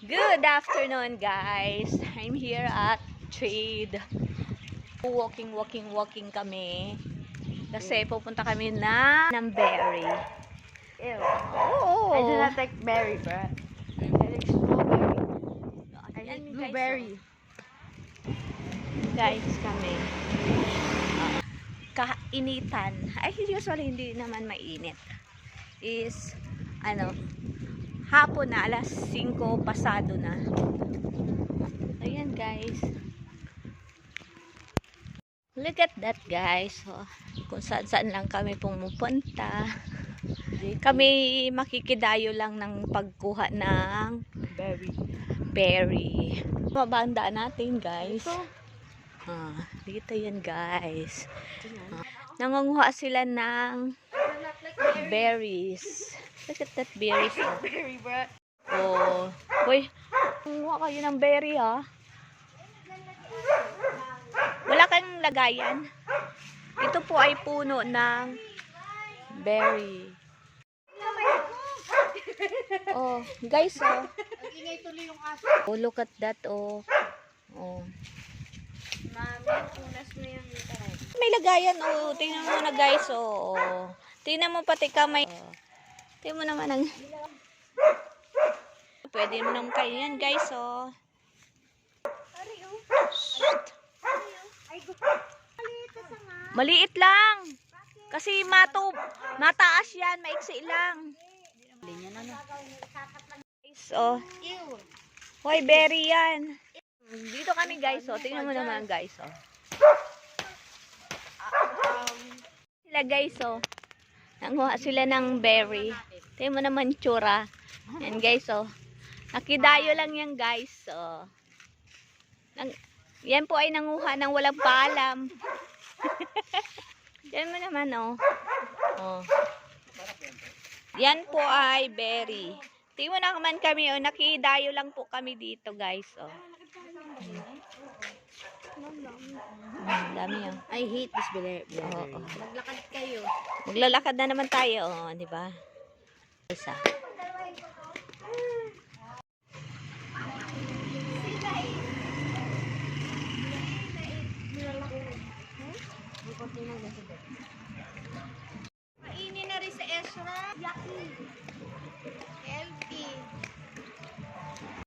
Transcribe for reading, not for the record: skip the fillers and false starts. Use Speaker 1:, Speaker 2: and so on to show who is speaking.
Speaker 1: Good afternoon, guys. I'm here at Trade. Walking kami. Kasi pupunta kami ng berry.
Speaker 2: Ew.
Speaker 1: Oo.
Speaker 2: I do not like berry, bro. I like strawberry. I
Speaker 1: Ayan,
Speaker 2: like blueberry.
Speaker 1: Guys, kami. Kainitan. Ay, usually hindi naman mainit. Is, hapon na, alas 5 pasado na. Ayan, guys. Look at that, guys. Oh, kung saan lang kami pumupunta. Kami makikidayo lang ng pagkuha ng berry. Mabandaan natin, guys. Dito yan, guys. Nangunguha sila ng berries. Look at that berries.
Speaker 2: Berry, bro.
Speaker 1: Oh. Boy, nangunguha kayo ng berry, ha? Wala kang lagayan. Ito po ay puno ng berry. Oh, guys, oh.
Speaker 2: Ingay tuloy yung aso.
Speaker 1: Oh, look at that, oh. Oh.
Speaker 2: Mami, punas mo yung internet.
Speaker 1: May lagayan, oh. Tingnan mo na, guys, oh. Oh. Tingnan mo pati kamay. Oh. Tingnan mo naman ang... Pwede mo naman kayo yan, guys, oh. Maliit lang. Kasi mataas yan, maiksi lang. Guys, oh. Hoy, berry yan. Dito kami, guys, oh. Tingnan mo naman, guys, oh. Sila, guys, oh. Nanguha sila ng berry. Tingnan mo naman tsura. Yan, guys, oh. Nakidayo lang yan, guys, oh. Yan po ay nanguha ng walang paalam. Yan mo naman, oh. Oh. Yan po ay berry. Tingnan mo naman kami, oh. Nakidayo lang po kami dito, guys, oh. Dami, oh.
Speaker 2: I hate this berry.
Speaker 1: Oo.
Speaker 2: Maglakad kayo.
Speaker 1: Maglalakad na naman tayo, oh, di ba? Isa.